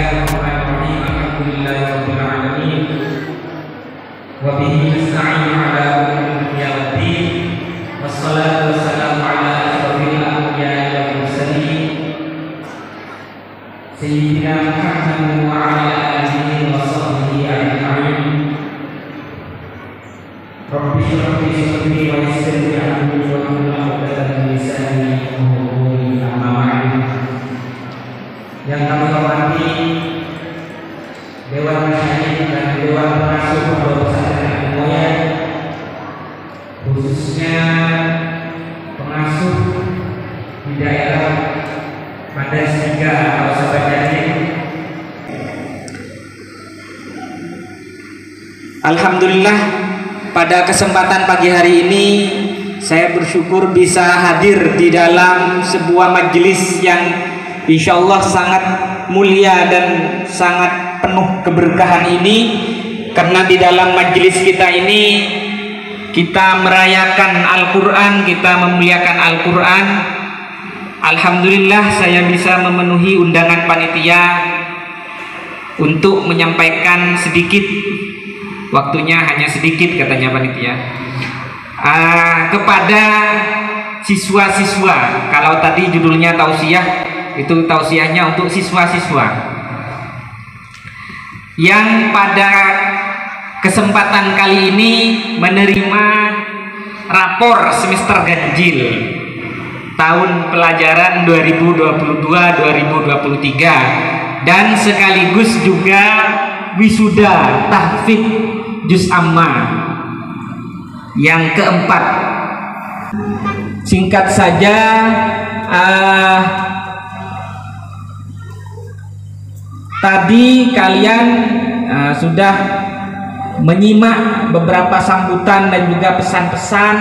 Bismillahirrahmanirrahim. Alhamdulillahirabbil alamin. Wa bihi nasta'in ala umuri dunya waddin. Wassalatu wassalamu ala asyrofil anbiya'i wal mursalin. Sayyidina Muhammadin wa ala alihi wa sahbihi ajma'in. Rabbi shrah li sadri wa yassir li amri wahlul 'uqdatam min lisani yafqahu qawli. Amma ba'du. Yang kami hormati Dewan Masyayikh dan Dewan Pengasuh Pondok Pesantren Al-Mu'min, khususnya pengasuh di daerah Madrasah 3 atau Sahabat Jadid. Alhamdulillah, pada kesempatan pagi hari ini saya bersyukur bisa hadir di dalam sebuah majelis yang insya Allah sangat mulia dan sangat penuh keberkahan ini, karena di dalam majelis kita ini kita merayakan Al-Quran, kita memuliakan Al-Quran. Alhamdulillah saya bisa memenuhi undangan panitia untuk menyampaikan sedikit, waktunya hanya sedikit katanya panitia, kepada siswa-siswa. Kalau tadi judulnya tausiah, itu tausiahnya untuk siswa-siswa yang pada kesempatan kali ini menerima rapor semester ganjil tahun pelajaran 2022-2023 dan sekaligus juga wisuda tahfidz juz amma yang keempat. Singkat saja, tadi kalian sudah menyimak beberapa sambutan dan juga pesan-pesan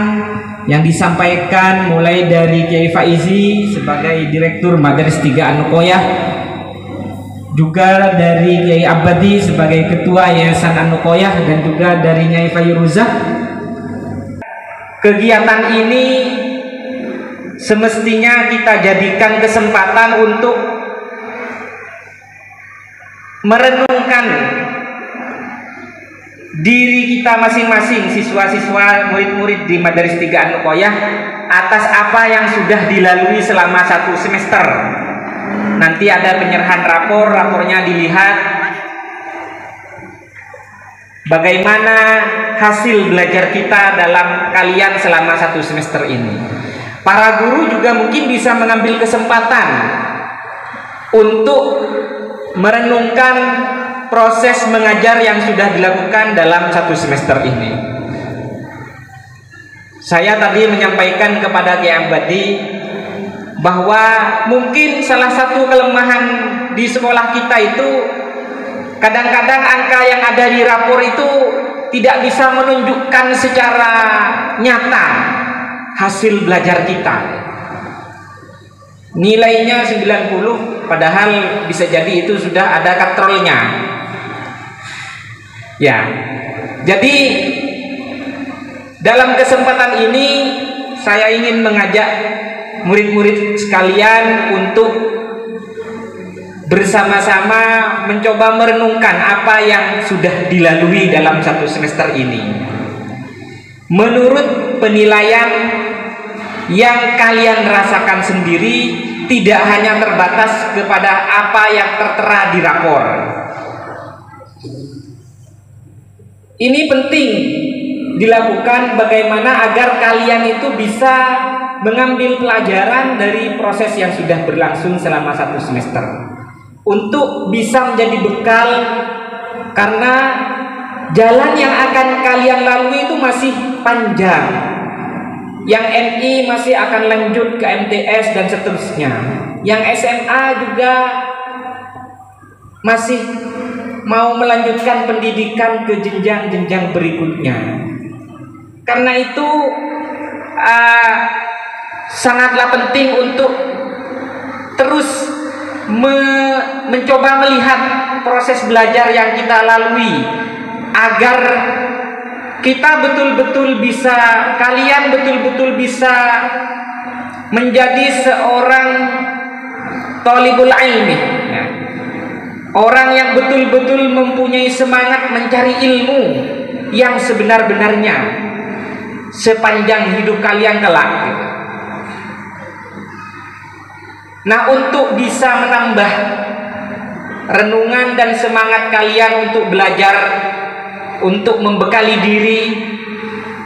yang disampaikan mulai dari Kiai Faizi sebagai Direktur Madrasah 3 An-Nuqoyah, juga dari Kiai Abadi sebagai Ketua Yayasan An-Nuqoyah, dan juga dari Nyai Fayruzah. Kegiatan ini semestinya kita jadikan kesempatan untuk merenungkan diri kita masing-masing, siswa-siswa, murid-murid di Madrasah 3 An-Nuqoyah, atas apa yang sudah dilalui selama 1 semester. Nanti ada penyerahan rapor, rapornya dilihat bagaimana hasil belajar kita dalam kalian selama 1 semester ini. Para guru juga mungkin bisa mengambil kesempatan untuk merenungkan proses mengajar yang sudah dilakukan dalam 1 semester ini. Saya tadi menyampaikan kepada Kiai Abadi bahwa mungkin salah satu kelemahan di sekolah kita itu kadang-kadang angka yang ada di rapor itu tidak bisa menunjukkan secara nyata hasil belajar kita. Nilainya 90, padahal bisa jadi itu sudah ada katrolnya. Ya, jadi dalam kesempatan ini saya ingin mengajak murid-murid sekalian untuk bersama-sama mencoba merenungkan apa yang sudah dilalui dalam 1 semester ini. Menurut penilaian yang kalian rasakan sendiri, tidak hanya terbatas kepada apa yang tertera di rapor. Ini penting dilakukan bagaimana agar kalian itu bisa mengambil pelajaran dari proses yang sudah berlangsung selama 1 semester untuk bisa menjadi bekal, karena jalan yang akan kalian lalui itu masih panjang. Yang MI masih akan lanjut ke MTS dan seterusnya. Yang SMA juga masih mau melanjutkan pendidikan ke jenjang-jenjang berikutnya. Karena itu sangatlah penting untuk terus mencoba melihat proses belajar yang kita lalui, agar kita betul-betul bisa, kalian betul-betul bisa menjadi seorang thalibul ilmi, orang yang betul-betul mempunyai semangat mencari ilmu yang sebenar-benarnya sepanjang hidup kalian kelak. Nah, untuk bisa menambah renungan dan semangat kalian untuk belajar, untuk membekali diri,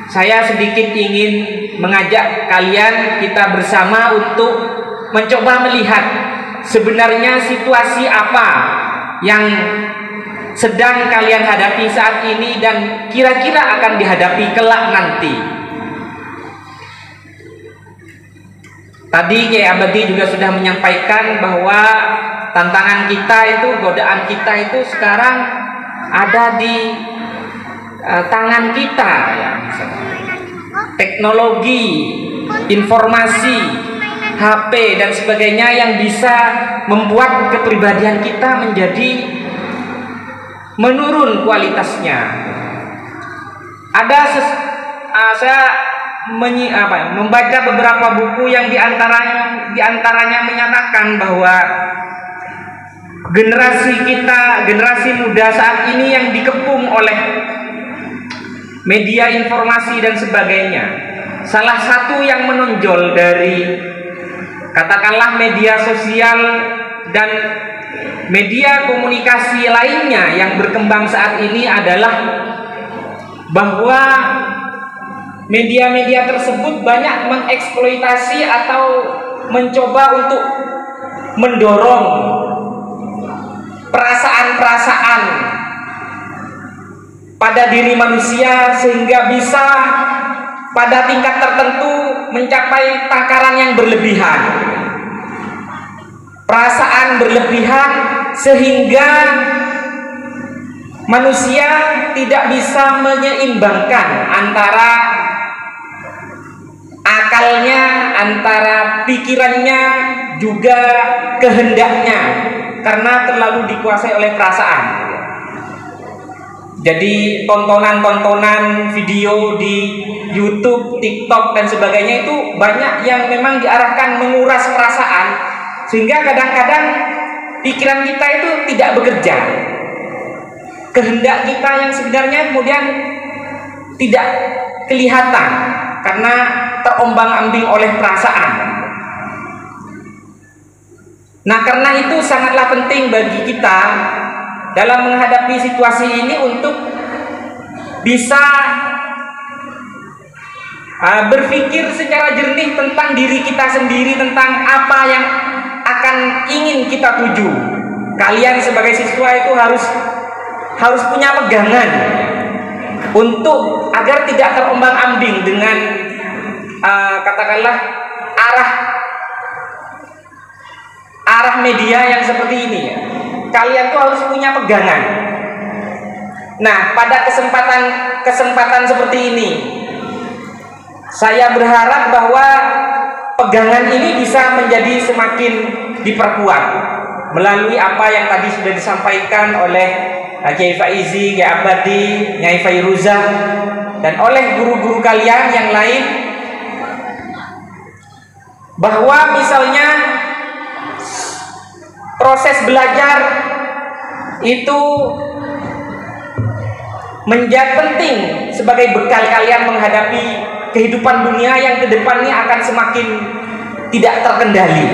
saya sedikit ingin mengajak kalian kita bersama untuk mencoba melihat sebenarnya situasi apa yang sedang kalian hadapi saat ini dan kira-kira akan dihadapi kelak nanti. Tadi Kiai Abadi juga sudah menyampaikan bahwa tantangan kita itu, godaan kita itu sekarang ada di tangan kita, ya. Teknologi, informasi, HP dan sebagainya yang bisa membuat kepribadian kita menjadi menurun kualitasnya. Saya membaca beberapa buku yang diantaranya menyatakan bahwa generasi kita, generasi muda saat ini yang dikepung oleh media informasi dan sebagainya. Salah satu yang menonjol dari katakanlah media sosial dan media komunikasi lainnya yang berkembang saat ini adalah bahwa media-media tersebut banyak mengeksploitasi atau mencoba untuk mendorong perasaan-perasaan pada diri manusia sehingga bisa pada tingkat tertentu mencapai takaran yang berlebihan. Perasaan berlebihan sehingga manusia tidak bisa menyeimbangkan antara akalnya, antara pikirannya, juga kehendaknya, karena terlalu dikuasai oleh perasaan. Jadi tontonan-tontonan video di YouTube, TikTok dan sebagainya itu banyak yang memang diarahkan menguras perasaan, sehingga kadang-kadang pikiran kita itu tidak bekerja. Kehendak kita yang sebenarnya kemudian tidak kelihatan karena terombang-ambing oleh perasaan. Nah, karena itu sangatlah penting bagi kita dalam menghadapi situasi ini untuk bisa berpikir secara jernih tentang diri kita sendiri, tentang apa yang akan ingin kita tuju. Kalian sebagai siswa itu harus punya pegangan untuk agar tidak terombang-ambing dengan katakanlah arah media yang seperti ini, ya. Kalian tuh harus punya pegangan. Nah, pada kesempatan seperti ini, saya berharap bahwa pegangan ini bisa menjadi semakin diperkuat melalui apa yang tadi sudah disampaikan oleh Kiai Faizi, Kiai Abadi, Nyai Fairuzah, dan oleh guru-guru kalian yang lain, bahwa misalnya proses belajar itu menjadi penting sebagai bekal kalian menghadapi kehidupan dunia yang kedepannya akan semakin tidak terkendali.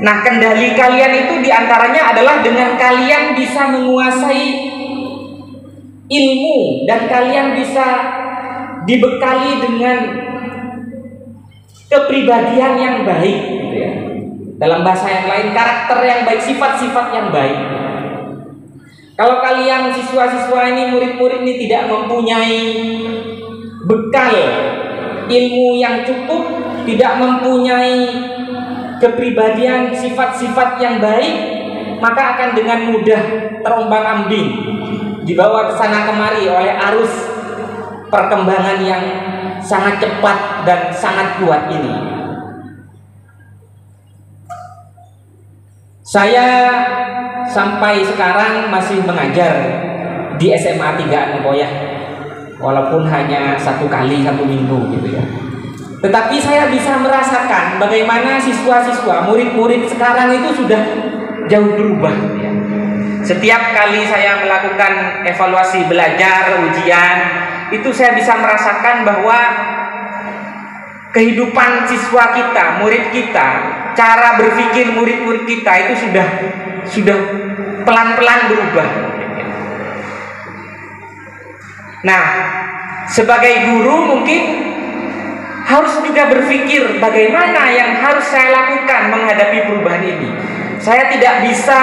Nah, kendali kalian itu diantaranya adalah dengan kalian bisa menguasai ilmu dan kalian bisa dibekali dengan kepribadian yang baik, gitu ya. Dalam bahasa yang lain, karakter yang baik, sifat-sifat yang baik. Kalau kalian siswa-siswa ini, murid-murid ini tidak mempunyai bekal ilmu yang cukup, tidak mempunyai kepribadian, sifat-sifat yang baik, maka akan dengan mudah terombang-ambing, dibawa ke sana kemari oleh arus perkembangan yang sangat cepat dan sangat kuat ini. Saya sampai sekarang masih mengajar di SMA 3 Ngekoyah, walaupun hanya 1 kali 1 minggu gitu ya. Tetapi saya bisa merasakan bagaimana siswa-siswa, murid-murid sekarang itu sudah jauh berubah ya. Setiap kali saya melakukan evaluasi belajar, ujian, itu saya bisa merasakan bahwa kehidupan siswa kita, murid kita, cara berpikir murid-murid kita itu sudah pelan-pelan berubah. Nah, sebagai guru mungkin harus juga berpikir bagaimana yang harus saya lakukan menghadapi perubahan ini. Saya tidak bisa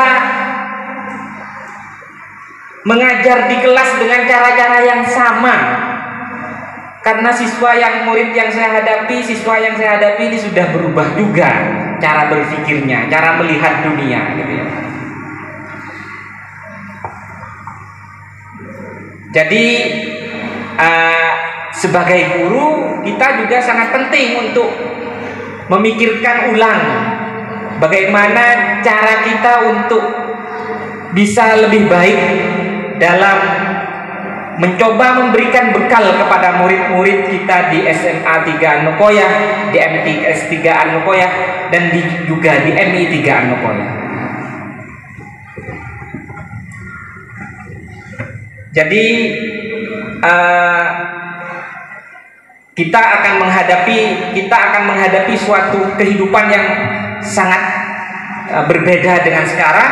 mengajar di kelas dengan cara-cara yang sama, karena murid yang saya hadapi, siswa yang saya hadapi ini sudah berubah juga cara berpikirnya, cara melihat dunia, gitu ya. Jadi sebagai guru kita juga sangat penting untuk memikirkan ulang bagaimana cara kita untuk bisa lebih baik dalam mencoba memberikan bekal kepada murid-murid kita di SMA 3 An-Nukoyah, di MTS 3 An-Nukoyah, dan juga di MI 3 An-Nukoyah. Jadi kita akan menghadapi suatu kehidupan yang sangat berbeda dengan sekarang.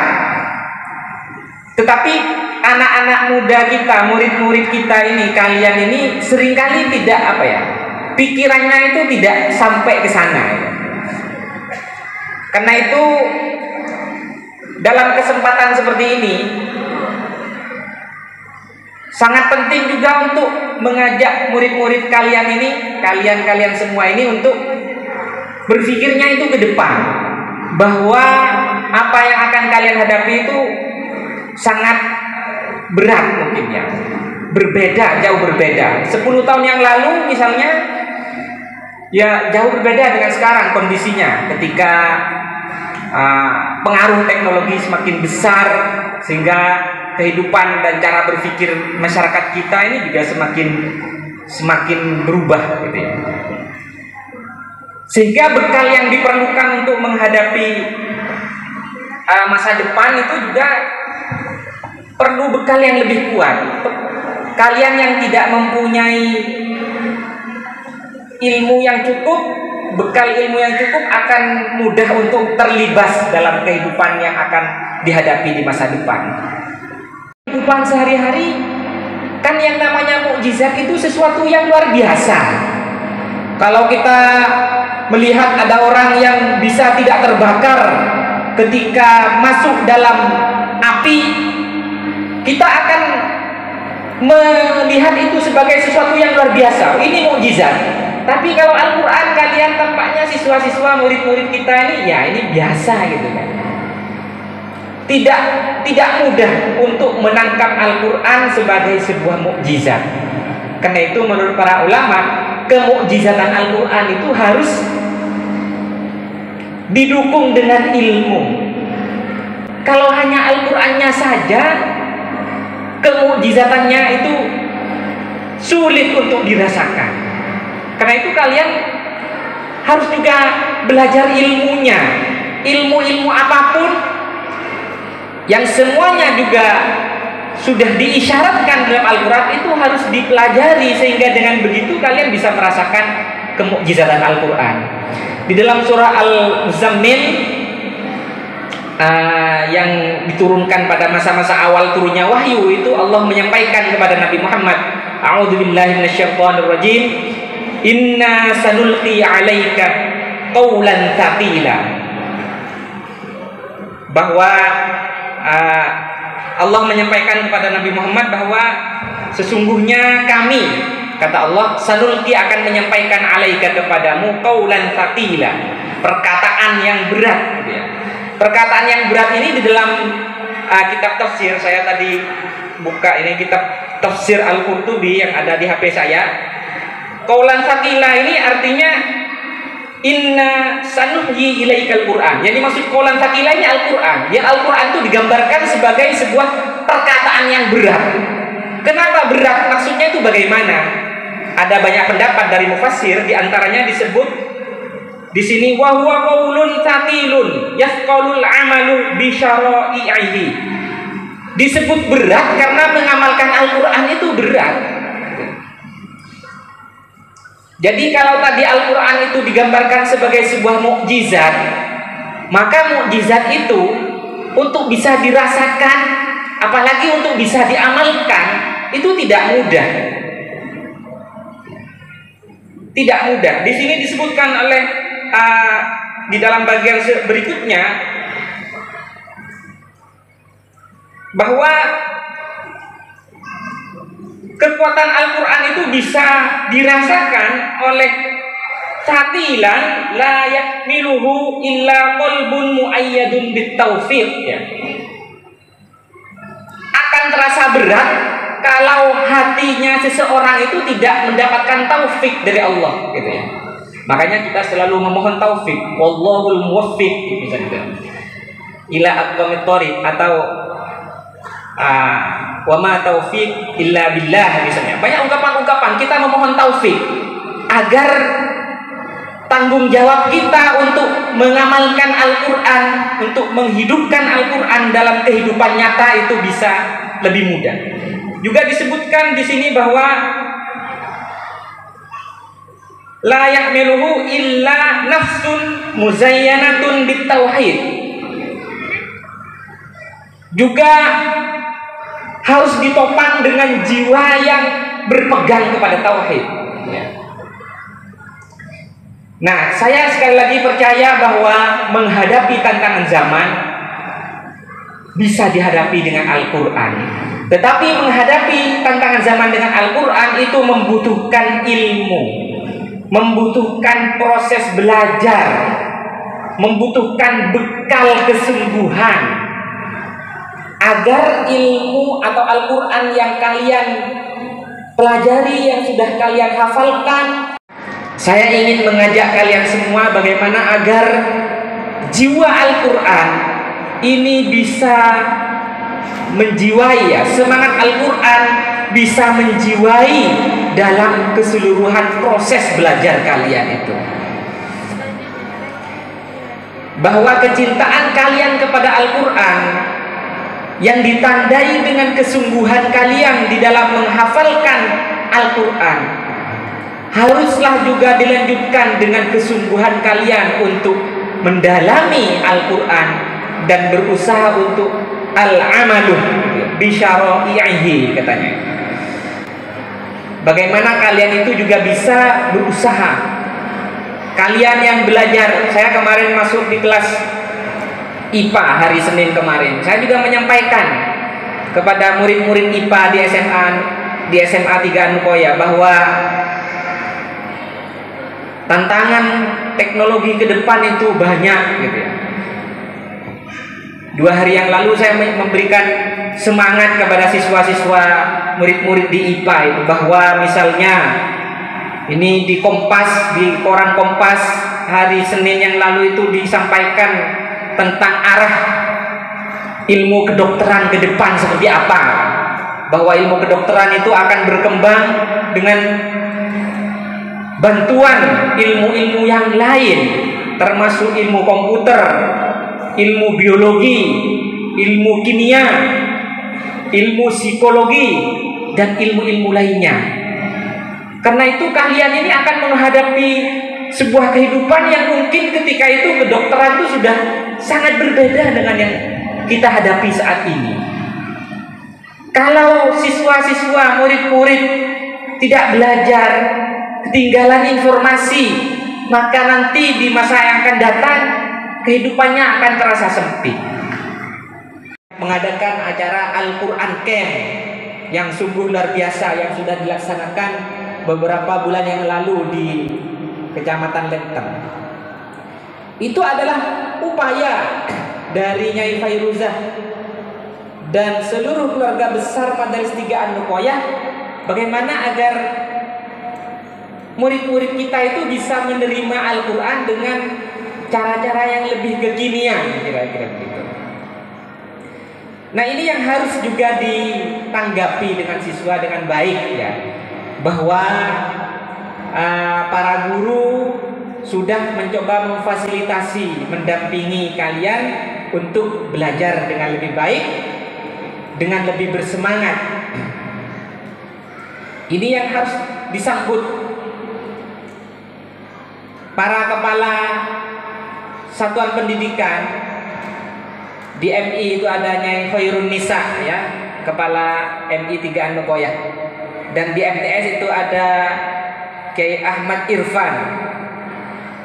Tetapi anak-anak muda kita, murid-murid kita ini, kalian ini seringkali tidak pikirannya itu tidak sampai ke sana. Karena itu dalam kesempatan seperti ini sangat penting juga untuk mengajak murid-murid kalian ini, kalian semua ini, untuk berpikirnya itu ke depan, bahwa apa yang akan kalian hadapi itu sangat berat mungkin ya, jauh berbeda. 10 tahun yang lalu misalnya ya jauh berbeda dengan sekarang kondisinya, ketika pengaruh teknologi semakin besar sehingga kehidupan dan cara berpikir masyarakat kita ini juga semakin berubah, gitu ya. Sehingga bekal yang diperlukan untuk menghadapi masa depan itu juga perlu bekal yang lebih kuat. Kalian yang tidak mempunyai ilmu yang cukup, bekal ilmu yang cukup akan mudah untuk terlibas dalam kehidupan yang akan dihadapi di masa depan. Kehidupan sehari-hari kan yang namanya mukjizat itu sesuatu yang luar biasa. Kalau kita melihat ada orang yang bisa tidak terbakar ketika masuk dalam api, kita akan melihat itu sebagai sesuatu yang luar biasa. Ini mukjizat. Tapi kalau Al-Quran, kalian tampaknya siswa-siswa, murid-murid kita ini biasa gitu kan. Tidak mudah untuk menangkap Al-Quran sebagai sebuah mukjizat. Karena itu menurut para ulama, kemukjizatan Al-Quran itu harus didukung dengan ilmu. Kalau hanya Al-Qurannya saja, kemukjizatannya itu sulit untuk dirasakan. Karena itu kalian harus juga belajar ilmunya. Ilmu-ilmu apapun yang semuanya juga sudah diisyaratkan dalam Al-Quran itu harus dipelajari, sehingga dengan begitu kalian bisa merasakan kemukjizatan Al-Quran. Di dalam surah Al-Muzammil yang diturunkan pada masa-masa awal turunnya wahyu, itu Allah menyampaikan kepada Nabi Muhammad, a'udzubillahi minasyaitonirrajim, inna sanulqi 'alaika qaulan tsaqila. Bahwa Allah menyampaikan kepada Nabi Muhammad bahwa sesungguhnya kami, kata Allah, sanulqi akan menyampaikan 'alaika kepadamu qaulan tsaqila, perkataan yang berat, gitu ya. Perkataan yang berat ini di dalam kitab tafsir, saya tadi buka ini kitab tafsir Al-Qurtubi yang ada di HP saya. Qaulan tsaqila ini artinya inna sanuhyi ilaikal Qur'an. Jadi maksud qaulan tsaqila ini Al-Qur'an. Yang Al-Qur'an itu digambarkan sebagai sebuah perkataan yang berat. Kenapa berat? Maksudnya itu bagaimana? Ada banyak pendapat dari mufassir, di antaranya disebut di sini wa huwa qaulun tsaqilun yasqalul amalu bi syara'ihi. Disebut berat karena mengamalkan Al-Quran itu berat. Jadi kalau tadi Al-Quran itu digambarkan sebagai sebuah mukjizat, maka mukjizat itu untuk bisa dirasakan, apalagi untuk bisa diamalkan, itu tidak mudah. Tidak mudah. Di sini disebutkan oleh di dalam bagian berikutnya bahwa kekuatan Al-Quran itu bisa dirasakan oleh satilan la yakmiluhu illa qalbun muayyadun bitaufiq, ya. Akan terasa berat kalau hatinya seseorang itu tidak mendapatkan taufik dari Allah, gitu ya. Makanya kita selalu memohon taufik, wallahul muwaffiq, misalnya ila aqwamit thoriq, atau wa ma taufik illa billah, misalnya. Banyak ungkapan-ungkapan kita memohon taufik agar tanggung jawab kita untuk mengamalkan Al-Quran, untuk menghidupkan Al-Quran dalam kehidupan nyata itu bisa lebih mudah. Juga disebutkan di sini bahwa la yahmiluhu illa nafsun muzayyanatun bitauhid. Juga harus ditopang dengan jiwa yang berpegang kepada tauhid. Nah, saya sekali lagi percaya bahwa menghadapi tantangan zaman bisa dihadapi dengan Al-Quran. Tetapi menghadapi tantangan zaman dengan Al-Quran itu membutuhkan ilmu, membutuhkan proses belajar, membutuhkan bekal kesungguhan, agar ilmu atau Al-Quran yang kalian pelajari, yang sudah kalian hafalkan, saya ingin mengajak kalian semua bagaimana agar jiwa Al-Quran ini bisa menjiwai, ya, semangat Al-Quran bisa menjiwai dalam keseluruhan proses belajar kalian itu. Bahwa kecintaan kalian kepada Al-Quran yang ditandai dengan kesungguhan kalian di dalam menghafalkan Al-Quran haruslah juga dilanjutkan dengan kesungguhan kalian untuk mendalami Al-Quran dan berusaha untuk al-amalu bisyara'ihi, katanya. Bagaimana kalian itu juga bisa berusaha. Kalian yang belajar, saya kemarin masuk di kelas IPA hari Senin kemarin, saya juga menyampaikan kepada murid-murid IPA di SMA 3 Anukoya bahwa tantangan teknologi ke depan itu banyak, gitu ya. 2 hari yang lalu saya memberikan semangat kepada siswa-siswa murid-murid di IPA itu bahwa misalnya ini di Kompas, di koran Kompas hari Senin yang lalu itu disampaikan tentang arah ilmu kedokteran ke depan seperti apa, bahwa ilmu kedokteran itu akan berkembang dengan bantuan ilmu-ilmu yang lain, termasuk ilmu komputer, ilmu biologi, ilmu kimia, ilmu psikologi, dan ilmu-ilmu lainnya. Karena itu kalian ini akan menghadapi sebuah kehidupan yang mungkin ketika itu kedokteran itu sudah sangat berbeda dengan yang kita hadapi saat ini. Kalau siswa-siswa, murid-murid tidak belajar, ketinggalan informasi, maka nanti di masa yang akan datang kehidupannya akan terasa sempit. Mengadakan acara Al-Quran Camp yang sungguh luar biasa yang sudah dilaksanakan beberapa bulan yang lalu di Kecamatan Lenteng. Itu adalah upaya dari Nyai Fairuzah dan seluruh keluarga besar Madaris 3 Anukoyah bagaimana agar murid-murid kita itu bisa menerima Al-Quran dengan cara-cara yang lebih kekinian, kira-kira begitu. Nah, ini yang harus juga ditanggapi dengan siswa dengan baik, ya, bahwa para guru sudah mencoba memfasilitasi, mendampingi kalian untuk belajar dengan lebih baik, dengan lebih bersemangat. Ini yang harus disambut. Para kepala satuan pendidikan di MI itu ada Nyai Khairun Nisa ya, kepala MI 3 An-Nukoyah. Dan di MTS itu ada Kiai Ahmad Irfan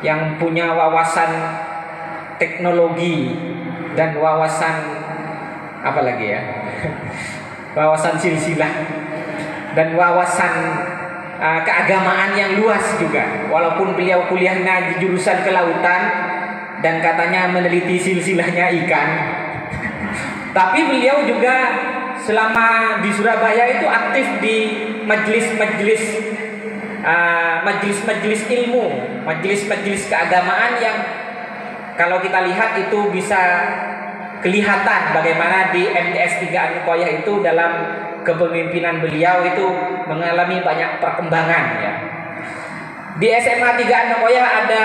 yang punya wawasan teknologi dan wawasan apa lagi ya? Wawasan silsilah dan wawasan keagamaan yang luas juga. Walaupun beliau kuliahnya di jurusan kelautan dan katanya meneliti silsilahnya ikan, tapi beliau juga selama di Surabaya itu aktif di majelis ilmu, majelis keagamaan yang kalau kita lihat itu bisa kelihatan bagaimana di MTS 3 An-Nukoyah itu dalam kepemimpinan beliau itu mengalami banyak perkembangan ya. Di SMA 3 An-Nukoyah ada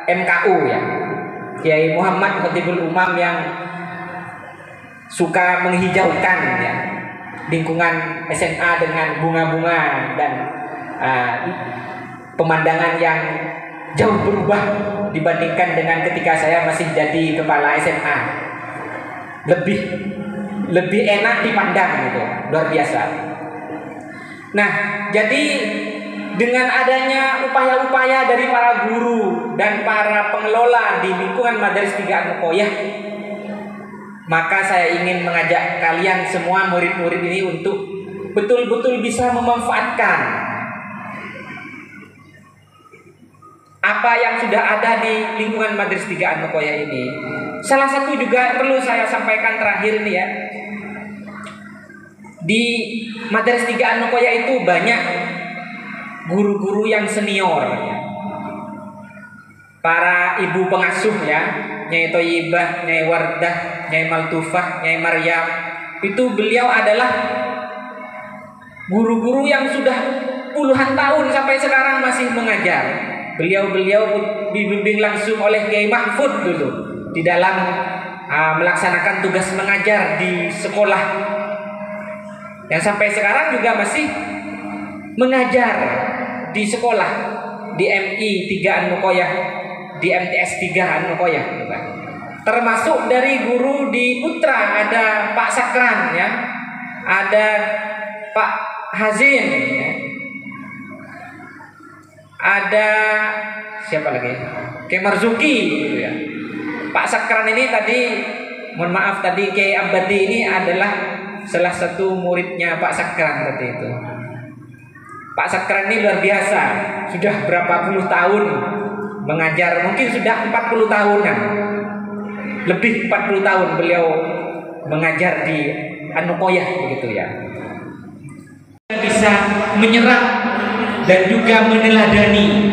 MKU ya, Kiai Muhammad Khatibul Umam yang suka menghijaukan ya lingkungan SMA dengan bunga-bunga dan pemandangan yang jauh berubah dibandingkan dengan ketika saya masih jadi kepala SMA. Lebih enak dipandang gitu, luar biasa. Nah, jadi dengan adanya upaya-upaya dari para guru dan para pengelola di lingkungan Madaris 3 An-Nukoyah, maka saya ingin mengajak kalian semua murid-murid ini untuk betul-betul bisa memanfaatkan apa yang sudah ada di lingkungan Madaris 3 An-Nukoyah ini. Salah satu juga perlu saya sampaikan terakhir ini ya. Di Madaris 3 An-Nukoyah itu banyak guru-guru yang senior ya. Para ibu pengasuh ya, Nyai Thayyibah, Nyai Wardah, Nyai Maltufah, Nyai Maryam, itu beliau adalah guru-guru yang sudah puluhan tahun sampai sekarang masih mengajar. Beliau dibimbing langsung oleh Kiai Mahfud dulu di dalam melaksanakan tugas mengajar di sekolah, yang sampai sekarang juga masih mengajar di sekolah di MI 3 An-Nukoyah, di MTS 3 An-Nukoyah. Termasuk dari guru di Putra ada Pak Sakran ya, ada Pak Hazin ya. Ada siapa lagi? Kiai Marzuki gitu ya. Pak Sakran ini tadi, mohon maaf tadi Kiai Abadi ini adalah salah satu muridnya Pak Sakran tadi itu. Pak Sakran ini luar biasa, sudah berapa puluh tahun mengajar, mungkin sudah 40 tahunan. Lebih 40 tahun beliau mengajar di An-Nukoyah begitu ya. Bisa menyerap dan juga meneladani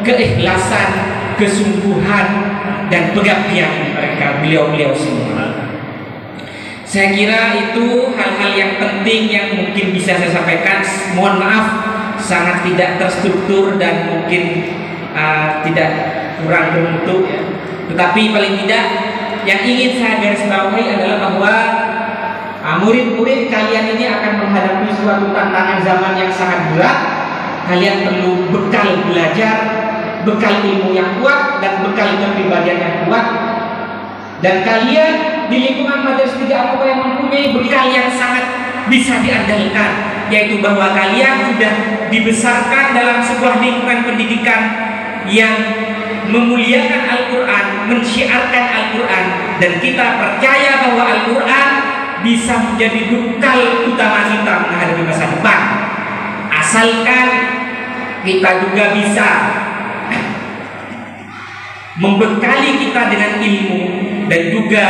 keikhlasan, kesungguhan dan pengabdian mereka, beliau semua. Saya kira itu hal-hal yang penting yang mungkin bisa saya sampaikan. Mohon maaf sangat tidak terstruktur dan mungkin tidak kurang bermutu ya. Tetapi paling tidak yang ingin saya garis bawahi adalah bahwa murid-murid kalian ini akan menghadapi suatu tantangan zaman yang sangat berat. Kalian perlu bekal belajar, bekal ilmu yang kuat dan bekal kepribadian yang kuat. Dan kalian di lingkungan Madaris 3 An-Nukoyah mempunyai bekal yang sangat bisa diandalkan, yaitu bahwa kalian sudah dibesarkan dalam sebuah lingkungan pendidikan yang memuliakan Al-Quran, mensyiarkan Al-Quran, dan kita percaya bahwa Al-Quran bisa menjadi bekal utama kita menghadapi masa depan. Asalkan kita juga bisa membekali kita dengan ilmu, dan juga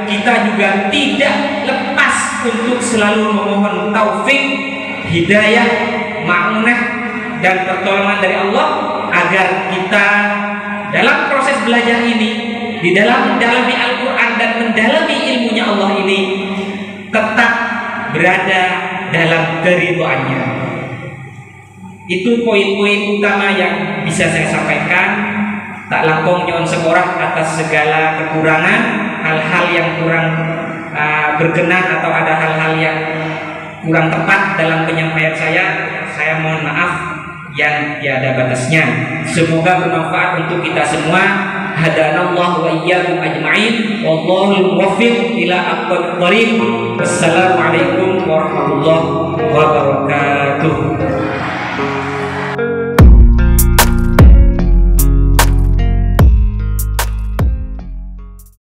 kita juga tidak lepas untuk selalu memohon taufik, hidayah, ma'unah dan pertolongan dari Allah agar kita dalam proses belajar ini, di dalam mendalami Al-Quran dan mendalami ilmunya Allah ini, tetap berada dalam keridhaannya. Itu poin-poin utama yang bisa saya sampaikan. Tak langkung nyon sekorah atas segala kekurangan, hal-hal yang kurang berkenan atau ada hal-hal yang kurang tepat dalam penyampaian saya mohon maaf yang tiada batasnya. Semoga bermanfaat untuk kita semua. Hadanallahu wa iyyakum ajma'in. Wallahul muwaffiq ila aqwamit thoriq. Wassalamualaikum warahmatullahi wabarakatuh.